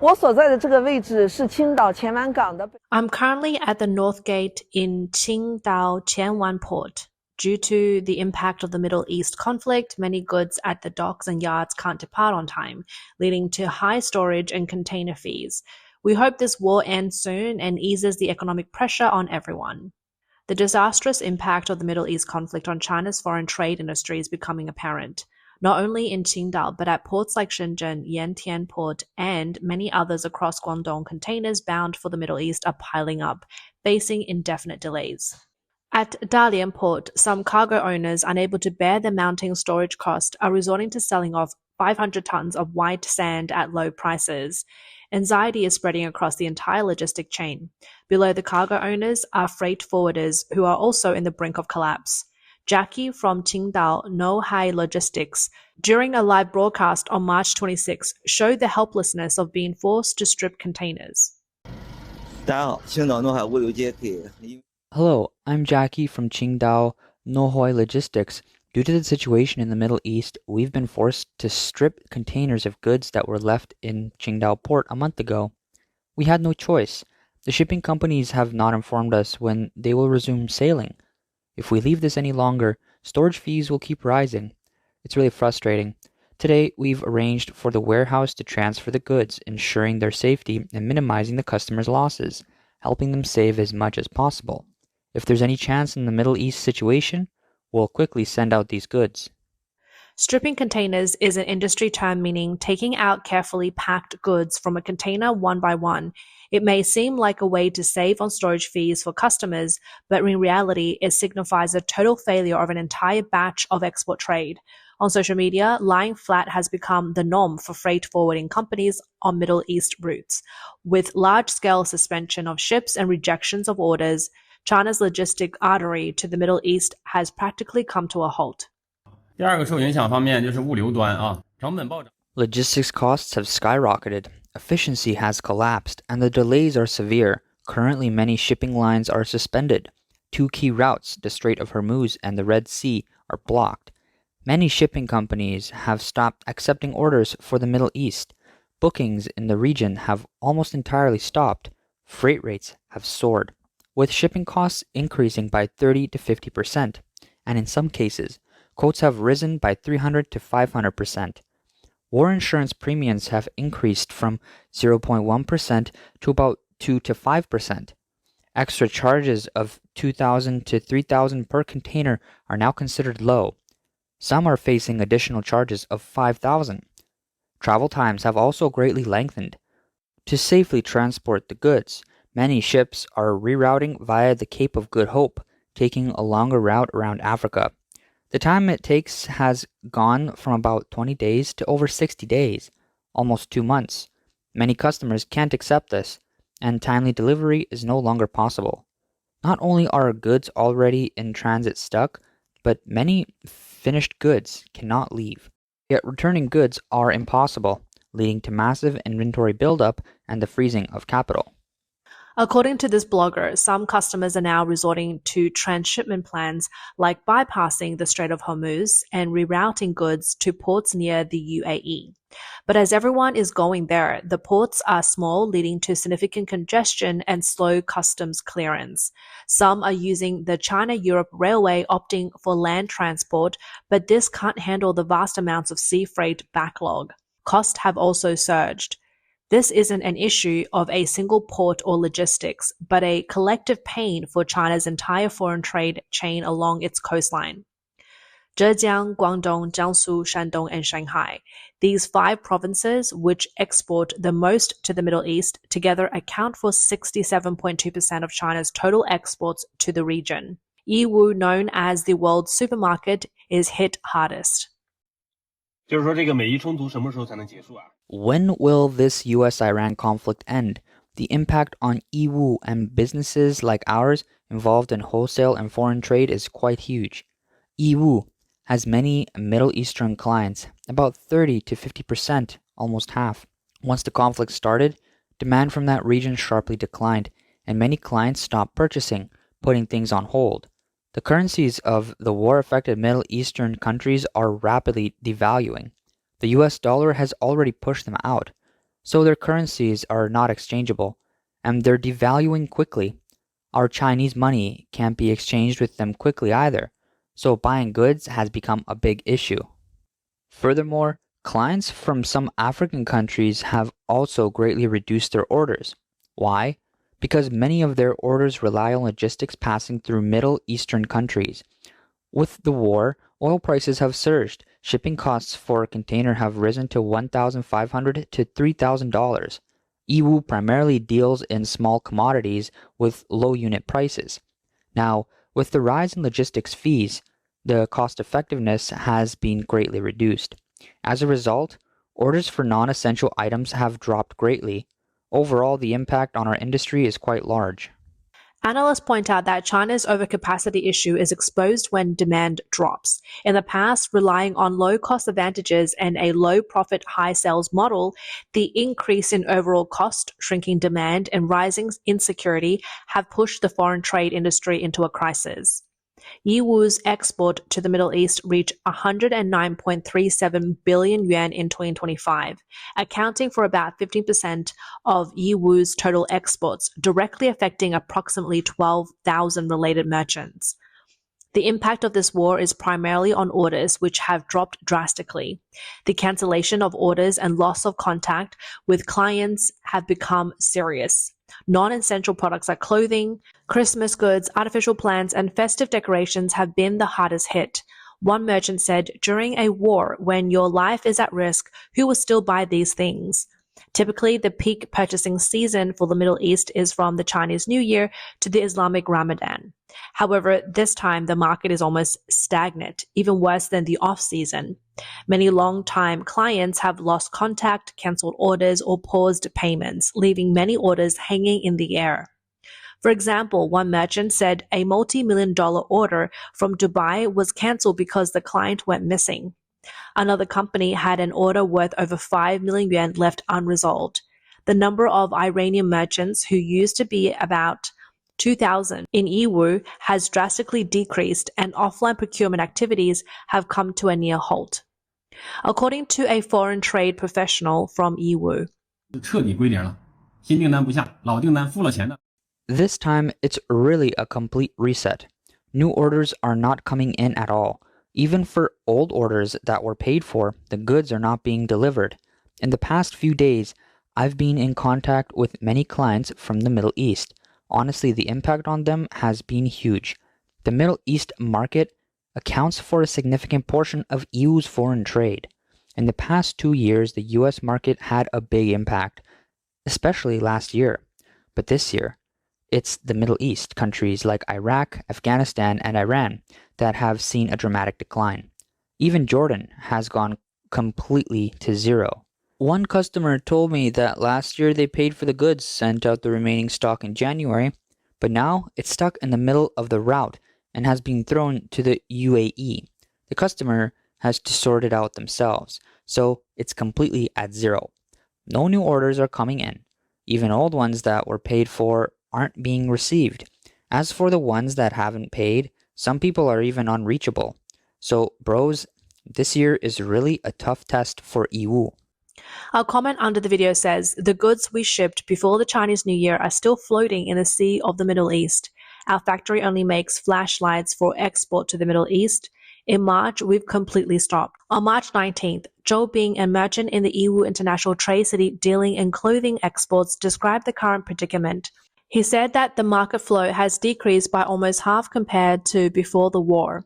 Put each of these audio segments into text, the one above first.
我所在的这个位置是青岛前湾港的。I'm currently at the North Gate in Qingdao Yantian Port. Due to the impact of the Middle East conflict, many goods at the docks and yards can't depart on time, leading to high storage and container fees. We hope this war ends soon and eases the economic pressure on everyone. The disastrous impact of the Middle East conflict on China's foreign trade industry is becoming apparent, not only in Qingdao but at ports like Shenzhen Yantian Port and many others across Guangdong. Containers bound for the Middle East are piling up, facing indefinite delays. At Dalian Port, some cargo owners, unable to bear the mounting storage cost, are resorting to selling off 500 tons of white sand at low prices. Anxiety is spreading across the entire logistic chain. Below the cargo owners are freight forwarders who are also in the brink of collapse. Jackie from Qingdao Know-Hai Logistics, during a live broadcast on March 26, showed the helplessness of being forced to strip containers. 大家好，青岛诺海物流接可以。Hello, I'm Jackie from Qingdao Know-Hai Logistics. Due to the situation in the Middle East, we've been forced to strip containers of goods that were left in Qingdao port a month ago. We had no choice. The shipping companies have not informed us when they will resume sailing. If we leave this any longer, storage fees will keep rising. It's really frustrating. Today, we've arranged for the warehouse to transfer the goods, ensuring their safety and minimizing the customers' losses, helping them save as much as possible. If there's any chance in the Middle East situation, we'll quickly send out these goods. Stripping containers is an industry term meaning taking out carefully packed goods from a container one by one. It may seem like a way to save on storage fees for customers, but in reality, it signifies a total failure of an entire batch of export trade. On social media, lying flat has become the norm for freight forwarding companies on Middle East routes. With large-scale suspension of ships and rejections of orders, China's logistic artery to the Middle East has practically come to a halt. 第二个受影响方面就是物流端啊，成本暴涨。 Logistics costs have skyrocketed, efficiency has collapsed, and the delays are severe. Currently, many shipping lines are suspended. Two key routes, the Strait of Hormuz and the Red Sea, are blocked. Many shipping companies have stopped accepting orders for the Middle East. Bookings in the region have almost entirely stopped. Freight rates have soared, with shipping costs increasing by 30 to 50%, and in some cases, quotes have risen by 300 to 500%. War insurance premiums have increased from 0.1% to about 2 to 5%. Extra charges of 2,000 to 3,000 per container are now considered low. Some are facing additional charges of 5,000. Travel times have also greatly lengthened. To safely transport the goods, many ships are rerouting via the Cape of Good Hope, taking a longer route around Africa. The time it takes has gone from about 20 days to over 60 days, almost 2 months. Many customers can't accept this, and timely delivery is no longer possible. Not only are goods already in transit stuck, but many finished goods cannot leave. Yet returning goods are impossible, leading to massive inventory buildup and the freezing of capital. According to this blogger, some customers are now resorting to transshipment plans like bypassing the Strait of Hormuz and rerouting goods to ports near the UAE. But as everyone is going there, the ports are small, leading to significant congestion and slow customs clearance. Some are using the China-Europe Railway, opting for land transport, but this can't handle the vast amounts of sea freight backlog. Costs have also surged. This isn't an issue of a single port or logistics, but a collective pain for China's entire foreign trade chain along its coastline. Zhejiang, Guangdong, Jiangsu, Shandong, and Shanghai. These 5 provinces, which export the most to the Middle East, together account for 67.2% of China's total exports to the region. Yiwu, known as the world's supermarket, is hit hardest. 就是说这个美伊冲突什么时候才能结束啊？ When will this US-Iran conflict end? The impact on Yiwu and businesses like ours involved in wholesale and foreign trade is quite huge. Yiwu has many Middle Eastern clients, about 30 to 50%, almost half. Once the conflict started, demand from that region sharply declined, and many clients stopped purchasing, putting things on hold. The currencies of the war-affected Middle Eastern countries are rapidly devaluing. The US dollar has already pushed them out. so their currencies are not exchangeable, and they're devaluing quickly. Our Chinese money can't be exchanged with them quickly either, so buying goods has become a big issue. Furthermore, clients from some African countries have also greatly reduced their orders. Why? Because many of their orders rely on logistics passing through Middle Eastern countries. With the war, oil prices have surged. Shipping costs for a container have risen to $1,500 to $3,000. Yiwu primarily deals in small commodities with low unit prices. Now, with the rise in logistics fees, the cost effectiveness has been greatly reduced. As a result, orders for non-essential items have dropped greatly. Overall, the impact on our industry is quite large. Analysts point out that China's overcapacity issue is exposed when demand drops. In the past, relying on low-cost advantages and a low-profit, high-sales model, the increase in overall cost, shrinking demand, and rising insecurity have pushed the foreign trade industry into a crisis. Yiwu's export to the Middle East reached 109.37 billion yuan in 2025, accounting for about 15% of Yiwu's total exports, directly affecting approximately 12,000 related merchants. The impact of this war is primarily on orders, which have dropped drastically. The cancellation of orders and loss of contact with clients have become serious. Non-essential products like clothing, Christmas goods, artificial plants, and festive decorations have been the hardest hit. One merchant said, "During a war, when your life is at risk, who will still buy these things?" Typically, the peak purchasing season for the Middle East is from the Chinese New Year to the Islamic Ramadan. However, this time the market is almost stagnant, even worse than the off-season. Many long-time clients have lost contact, cancelled orders, or paused payments, leaving many orders hanging in the air. For example, one merchant said a multi-million-dollar order from Dubai was cancelled because the client went missing. Another company had an order worth over 5 million yuan left unresolved. The number of Iranian merchants, who used to be about 2,000 in Yiwu, has drastically decreased, and offline procurement activities have come to a near halt. According to a foreign trade professional from Yiwu, 彻底归零了，新订单不下，老订单付了钱的。 This time, it's really a complete reset. New orders are not coming in at all. Even for old orders that were paid for, the goods are not being delivered. In the past few days, I've been in contact with many clients from the Middle East. Honestly, the impact on them has been huge. The Middle East market accounts for a significant portion of EU's foreign trade. In the past 2 years, the US market had a big impact, especially last year. But this year, it's the Middle East countries like Iraq, Afghanistan, and Iran that have seen a dramatic decline. Even Jordan has gone completely to zero. One customer told me that last year they paid for the goods, sent out the remaining stock in January, but now it's stuck in the middle of the route and has been thrown to the UAE. The customer has to sort it out themselves, so it's completely at zero. No new orders are coming in. Even old ones that were paid for aren't being received. As for the ones that haven't paid, some people are even unreachable. So, bros, this year is really a tough test for Yiwu. Our comment under the video says, "The goods we shipped before the Chinese New Year are still floating in the Sea of the Middle East. Our factory only makes flashlights for export to the Middle East. In March, we've completely stopped." On March 19th, Zhou Bing, a merchant in the Yiwu International Trade City dealing in clothing exports, described the current predicament. He said that the market flow has decreased by almost half compared to before the war.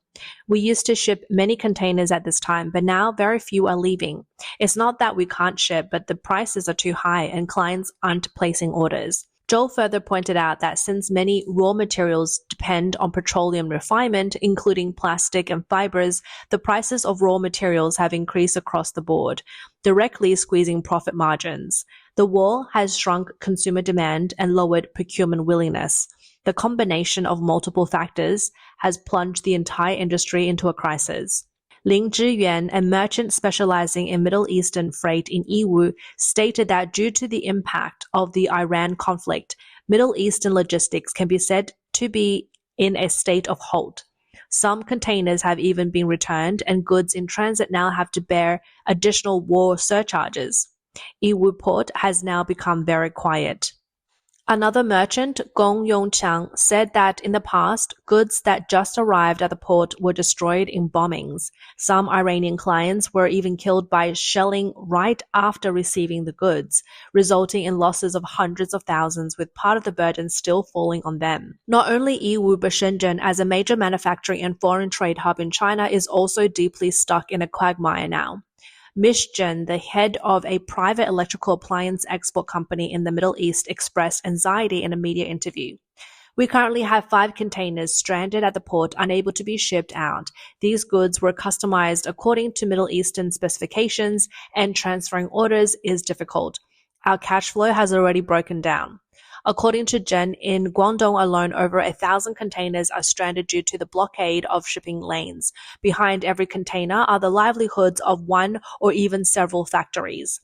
"We used to ship many containers at this time, but now very few are leaving. It's not that we can't ship, but the prices are too high and clients aren't placing orders." Joel further pointed out that since many raw materials depend on petroleum refinement, including plastic and fibers, the prices of raw materials have increased across the board, directly squeezing profit margins. The war has shrunk consumer demand and lowered procurement willingness. The combination of multiple factors has plunged the entire industry into a crisis. Ling Zhiyuan, a merchant specializing in Middle Eastern freight in Yiwu, stated that due to the impact of the Iran conflict, Middle Eastern logistics can be said to be in a state of halt. Some containers have even been returned, and goods in transit now have to bear additional war surcharges. Yiwu port has now become very quiet. Another merchant, Gong Yongqiang, said that in the past, goods that just arrived at the port were destroyed in bombings. Some Iranian clients were even killed by shelling right after receiving the goods, resulting in losses of hundreds of thousands, with part of the burden still falling on them. Not only Yiwu, but Shenzhen, as a major manufacturing and foreign trade hub in China, is also deeply stuck in a quagmire now. Miss Zhen, the head of a private electrical appliance export company in the Middle East, expressed anxiety in a media interview. We currently have 5 containers stranded at the port, unable to be shipped out. These goods were customized according to Middle Eastern specifications, and transferring orders is difficult. Our cash flow has already broken down. According to Zhen, in Guangdong alone, over 1,000 containers are stranded due to the blockade of shipping lanes. Behind every container are the livelihoods of one or even several factories.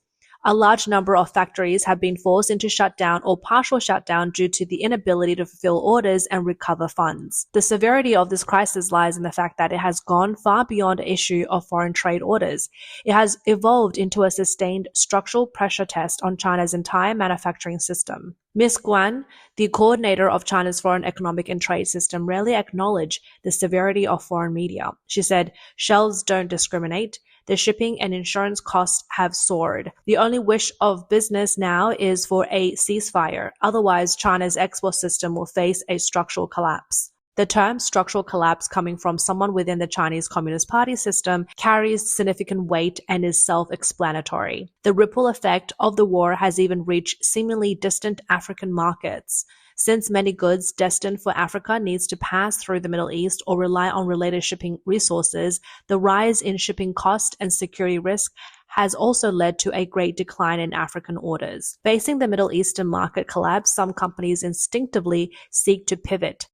A large number of factories have been forced into shutdown or partial shutdown due to the inability to fulfill orders and recover funds. The severity of this crisis lies in the fact that it has gone far beyond the issue of foreign trade orders. It has evolved into a sustained structural pressure test on China's entire manufacturing system. Ms. Guan, the coordinator of China's foreign economic and trade system, rarely acknowledged the severity of foreign media. She said, "Shelves don't discriminate. The shipping and insurance costs have soared. The only wish of business now is for a ceasefire. Otherwise, China's export system will face a structural collapse." The term structural collapse, coming from someone within the Chinese Communist Party system, carries significant weight and is self-explanatory. The ripple effect of the war has even reached seemingly distant African markets. Since many goods destined for Africa needs to pass through the Middle East or rely on related shipping resources, the rise in shipping cost and security risk has also led to a great decline in African orders. Facing the Middle Eastern market collapse, some companies instinctively seek to pivot.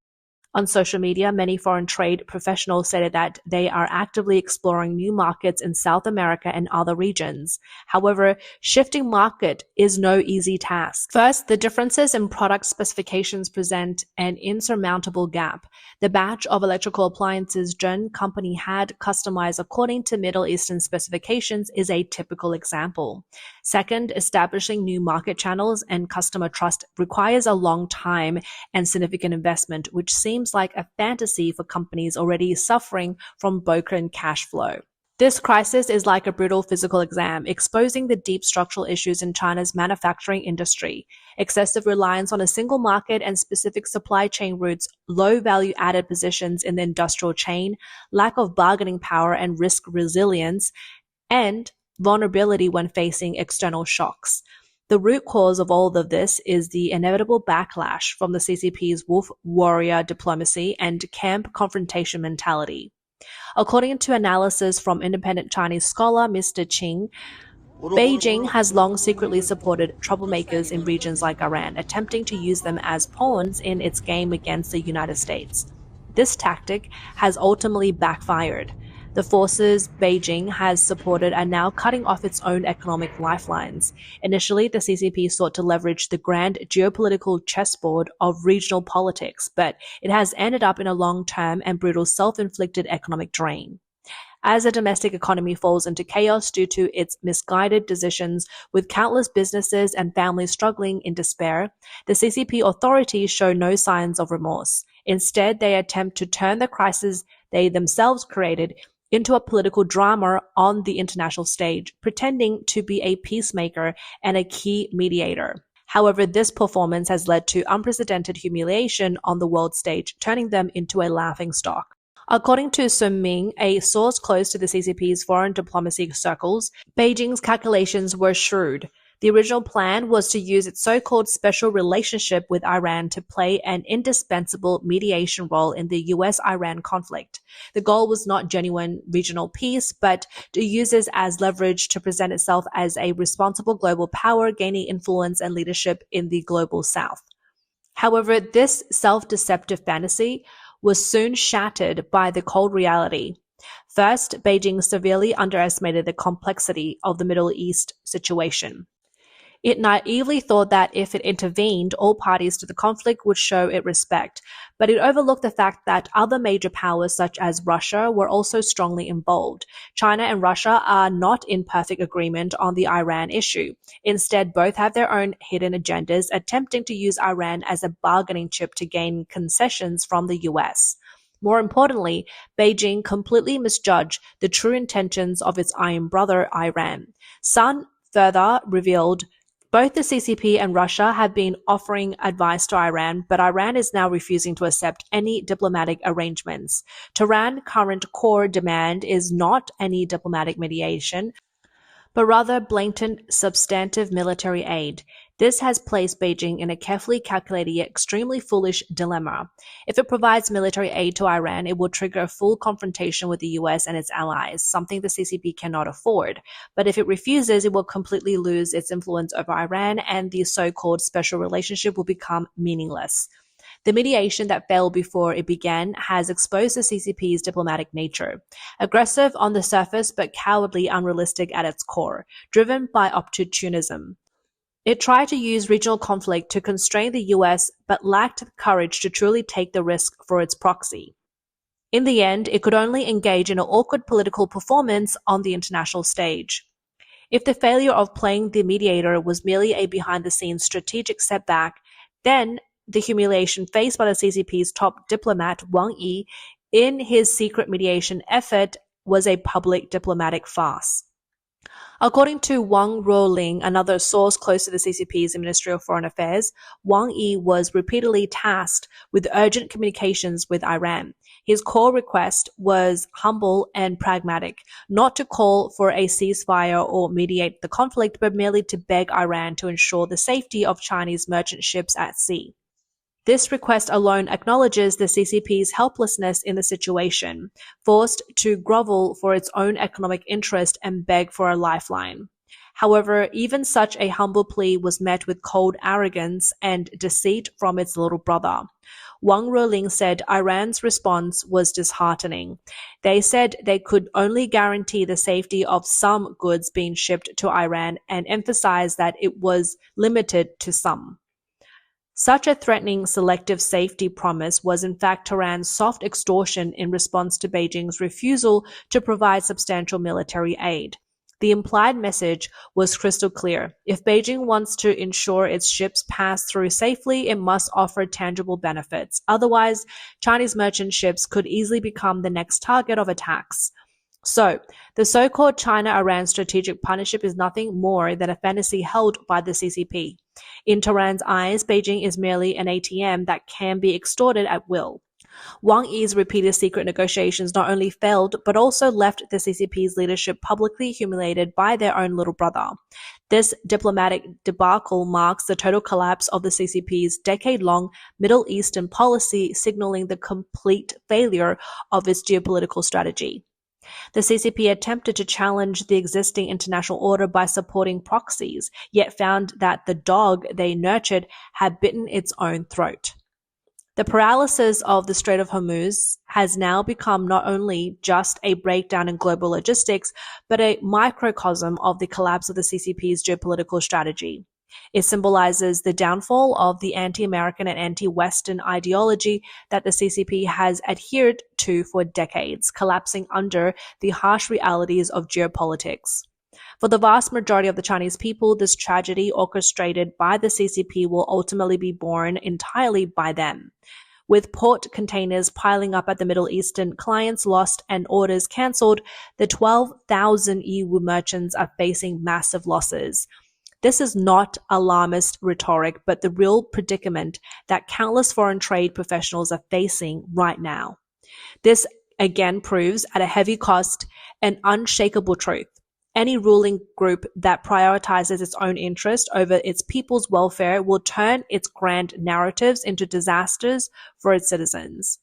On social media, many foreign trade professionals stated that they are actively exploring new markets in South America and other regions. However, shifting market is no easy task. First, the differences in product specifications present an insurmountable gap. The batch of electrical appliances Zhen company had customized according to Middle Eastern specifications is a typical example. Second, establishing new market channels and customer trust requires a long time and significant investment, which seems like a fantasy for companies already suffering from broken cash flow. This crisis is like a brutal physical exam, exposing the deep structural issues in China's manufacturing industry. Excessive reliance on a single market and specific supply chain routes, low value-added positions in the industrial chain, lack of bargaining power and risk resilience, and vulnerability when facing external shocks. The root cause of all of this is the inevitable backlash from the CCP's wolf warrior diplomacy and camp confrontation mentality. According to analysis from independent Chinese scholar Mr. Qing, Beijing has long secretly supported troublemakers in regions like Iran, attempting to use them as pawns in its game against the United States. This tactic has ultimately backfired. The forces Beijing has supported are now cutting off its own economic lifelines. Initially, the CCP sought to leverage the grand geopolitical chessboard of regional politics, but it has ended up in a long-term and brutal self-inflicted economic drain. As the domestic economy falls into chaos due to its misguided decisions, with countless businesses and families struggling in despair, the CCP authorities show no signs of remorse. Instead, they attempt to turn the crisis they themselves created into a political drama on the international stage, pretending to be a peacemaker and a key mediator. However, this performance has led to unprecedented humiliation on the world stage, turning them into a laughingstock. According to Sun Ming, a source close to the CCP's foreign diplomacy circles, Beijing's calculations were shrewd. The original plan was to use its so-called special relationship with Iran to play an indispensable mediation role in the US-Iran conflict. The goal was not genuine regional peace, but to use this as leverage to present itself as a responsible global power, gaining influence and leadership in the global south. However, this self-deceptive fantasy was soon shattered by the cold reality. First, Beijing severely underestimated the complexity of the Middle East situation. It naively thought that if it intervened, all parties to the conflict would show it respect, but it overlooked the fact that other major powers such as Russia were also strongly involved. China and Russia are not in perfect agreement on the Iran issue. Instead, both have their own hidden agendas, attempting to use Iran as a bargaining chip to gain concessions from the US. More importantly, Beijing completely misjudged the true intentions of its iron brother, Iran. Sun further revealed both the CCP and Russia have been offering advice to Iran, but Iran is now refusing to accept any diplomatic arrangements. Tehran's current core demand is not any diplomatic mediation, but rather blatant substantive military aid. This has placed Beijing in a carefully calculated yet extremely foolish dilemma. If it provides military aid to Iran, it will trigger a full confrontation with the US and its allies, something the CCP cannot afford. But if it refuses, it will completely lose its influence over Iran, and the so-called special relationship will become meaningless. The mediation that failed before it began has exposed the CCP's diplomatic nature. Aggressive on the surface, but cowardly, unrealistic at its core, driven by opportunism. It tried to use regional conflict to constrain the US, but lacked the courage to truly take the risk for its proxy. In the end, it could only engage in an awkward political performance on the international stage. If the failure of playing the mediator was merely a behind-the-scenes strategic setback, then the humiliation faced by the CCP's top diplomat, Wang Yi, in his secret mediation effort was a public diplomatic farce. According to Wang Ruoling, another source close to the CCP's Ministry of Foreign Affairs, Wang Yi was repeatedly tasked with urgent communications with Iran. His core request was humble and pragmatic, not to call for a ceasefire or mediate the conflict, but merely to beg Iran to ensure the safety of Chinese merchant ships at sea. This request alone acknowledges the CCP's helplessness in the situation, forced to grovel for its own economic interest and beg for a lifeline. However, even such a humble plea was met with cold arrogance and deceit from its little brother. Wang Ruoling said Iran's response was disheartening. They said they could only guarantee the safety of some goods being shipped to Iran and emphasized that it was limited to some. Such a threatening selective safety promise was in fact Tehran's soft extortion in response to Beijing's refusal to provide substantial military aid. The implied message was crystal clear. If Beijing wants to ensure its ships pass through safely, it must offer tangible benefits. Otherwise, Chinese merchant ships could easily become the next target of attacks. So, the so-called China-Iran strategic partnership is nothing more than a fantasy held by the CCP. In Tehran's eyes, Beijing is merely an ATM that can be extorted at will. Wang Yi's repeated secret negotiations not only failed, but also left the CCP's leadership publicly humiliated by their own little brother. This diplomatic debacle marks the total collapse of the CCP's decade-long Middle Eastern policy, signaling the complete failure of its geopolitical strategy. The CCP attempted to challenge the existing international order by supporting proxies, yet found that the dog they nurtured had bitten its own throat. The paralysis of the Strait of Hormuz has now become not only just a breakdown in global logistics, but a microcosm of the collapse of the CCP's geopolitical strategy. It symbolizes the downfall of the anti-American and anti-Western ideology that the CCP has adhered to for decades, collapsing under the harsh realities of geopolitics. For the vast majority of the Chinese people, this tragedy orchestrated by the CCP will ultimately be borne entirely by them. With port containers piling up at the Middle Eastern, clients lost and orders cancelled, the 12,000 Yiwu merchants are facing massive losses. This is not alarmist rhetoric, but the real predicament that countless foreign trade professionals are facing right now. This again proves at a heavy cost an unshakable truth. Any ruling group that prioritizes its own interest over its people's welfare will turn its grand narratives into disasters for its citizens.